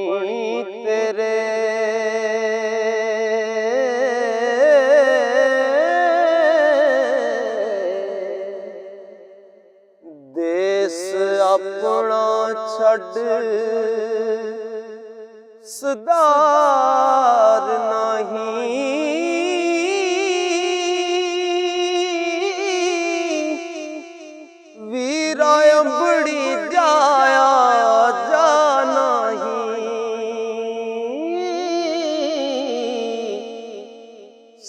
बनी तेरे देश अपना छड़ सुधार नहीं वीरा अंबड़ी जाया जाना ही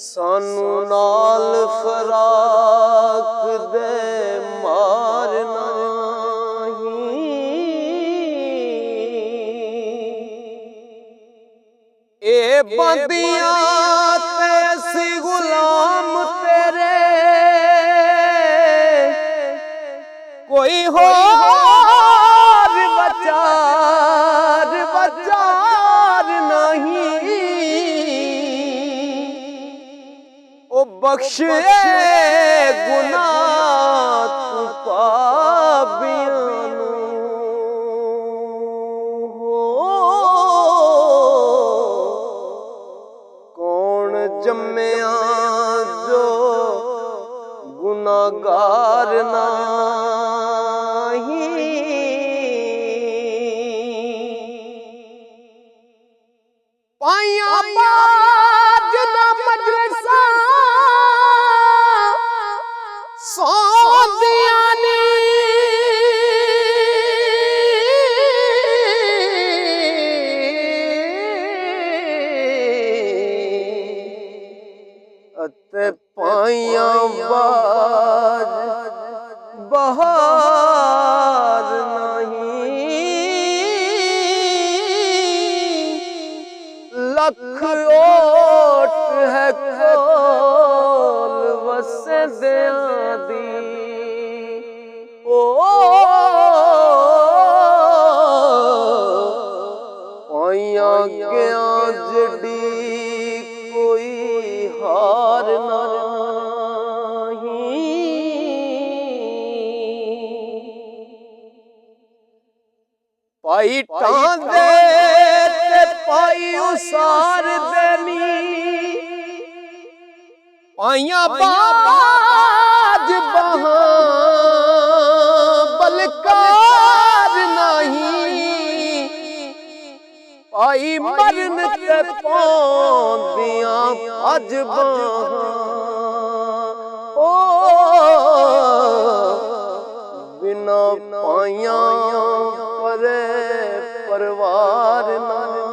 सानू नाल फराक दे मारना ए बंदियां तैसी गुलाम तेरे कोई हो बचार बचार नहीं ओ बख्श गुनाह तू पाबियां जम्मिया जो गुनाहगार नहीं पाया बाज दा मजलिसा सौदियां नी पाया बाज बहार नहीं लख ओट है कोल वसे दियां दी ओ पाया गया जड़ी कोई हार पाई टांदे ते पाई उसार देनी पाइया बाज बहां बलकार नहीं पाई मरन ते पौंदियां अज बहां ओ बिना पाइया परवार नहीं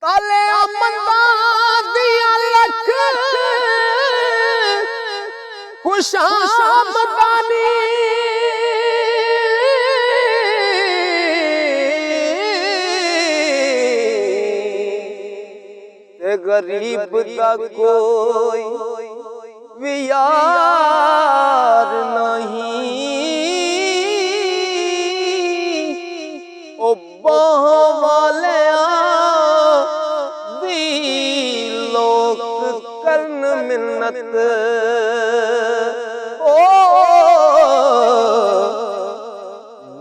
ताले अमंदा दिया लख खुशामदानी ते गरीब दा कोई यार नहीं ओ बाह वाले दी लोक करन मिन्नत ओ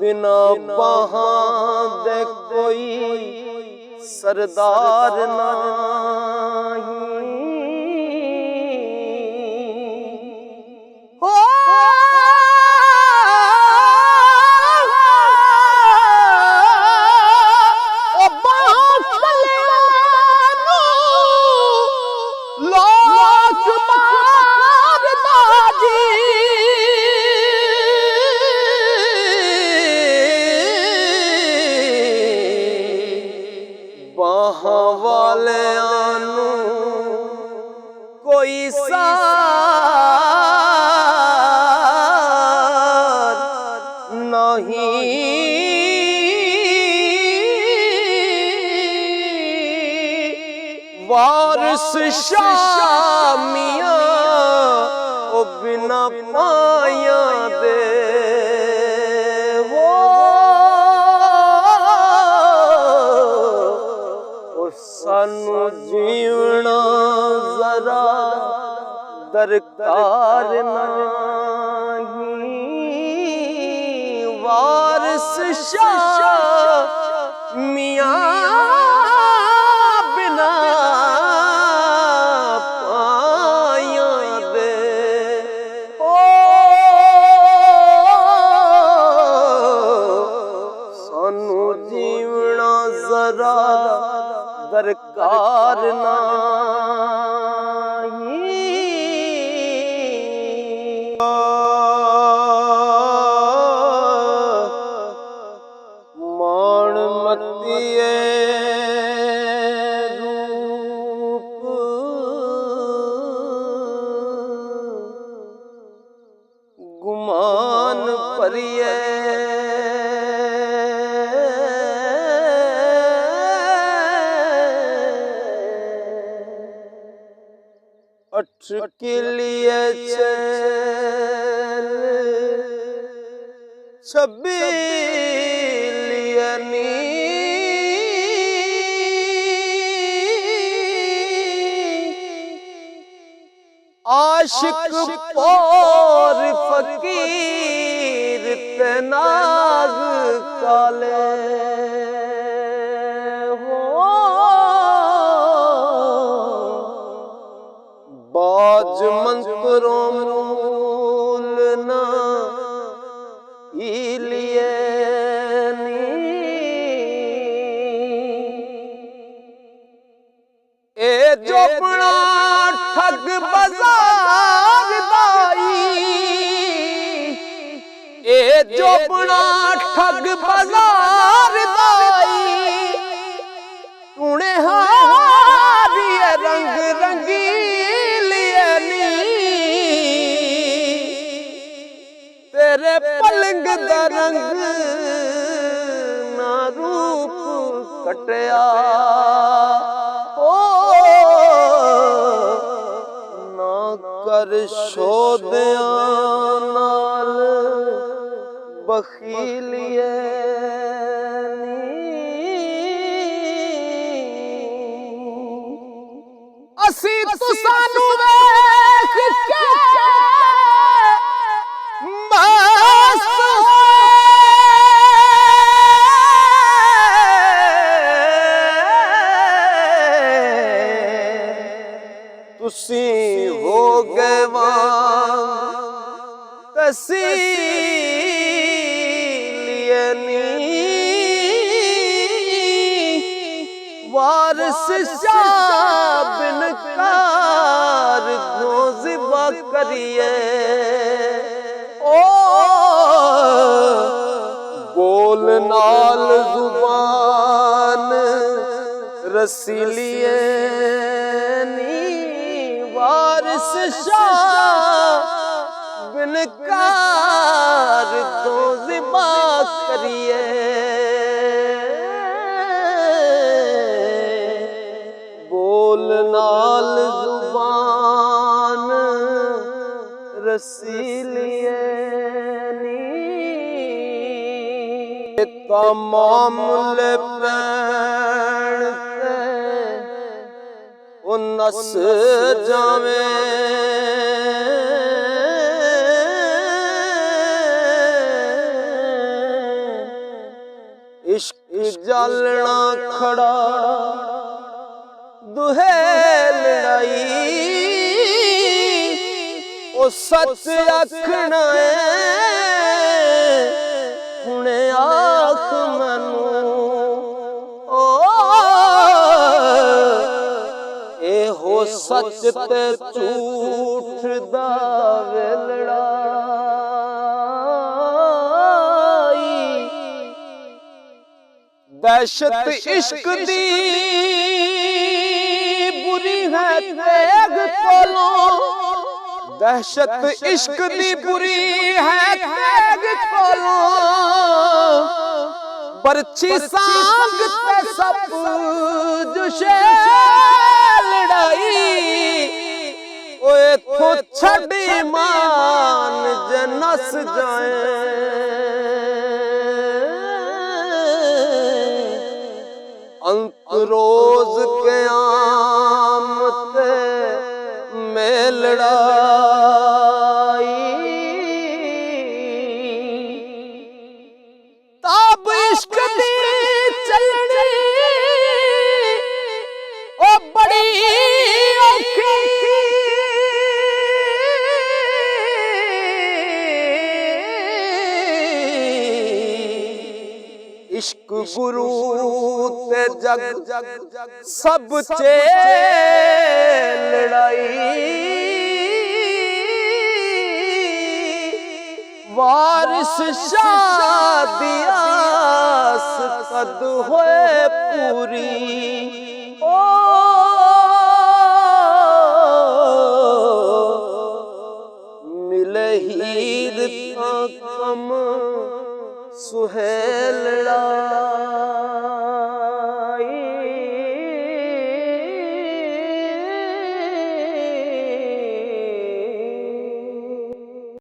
बिना बाहां दे कोई सरदार नहीं कोई सार नहीं वारिस शामियां ओ बिना पाया दे सानू जीवना जरा दरकार ना। शाह मियां बिना पाया दे ओ सानू जीवना जरा दरकार नहीं। मान मतिए रूप गुमान परिए अठ के लिए चैन छब्बी लिए आशिक और फकीर तनाग काले बाज मंत्रों मूल ना लिए ए जोपना ठग बाजार दाई ए जोपना ठग बाजार दाई तूने हारी रंग रंगी तेरे पलंग दा रंग ना रूप कटिया ओ ना कर शोदिया नाल बखीलिए असी तुसानू वेख के तुसी हो गए वारिस शाह बिन कार ज़िबा करिए ओ बोल नाल जुबान रसीलिए वारिस शाह बिन कार ज़िबा करिए बोल नाल जुबान रसीलिए मामले पैण ओ नस जावे इश्क जलना खड़ा दुहे लड़ाई ओ सच आखना हुणे आख मैनू ओ ए हो सच ते झूठ दा लड़ाई दहशत इश्क दी बुरी है तेग कोलों दहशत इश्क दी बुरी है तेग कोलों बरछी सांग ते सप जुशे लड़ाई ओए थो छड़ी मान जनस जाए अंत रोज क़यामत में लड़ाई तब इश्क गुरु ते जग सब चे लड़ाई वारिस शादियास कद होए पूरी ओ मिले हीर कम सुहेलड़ा।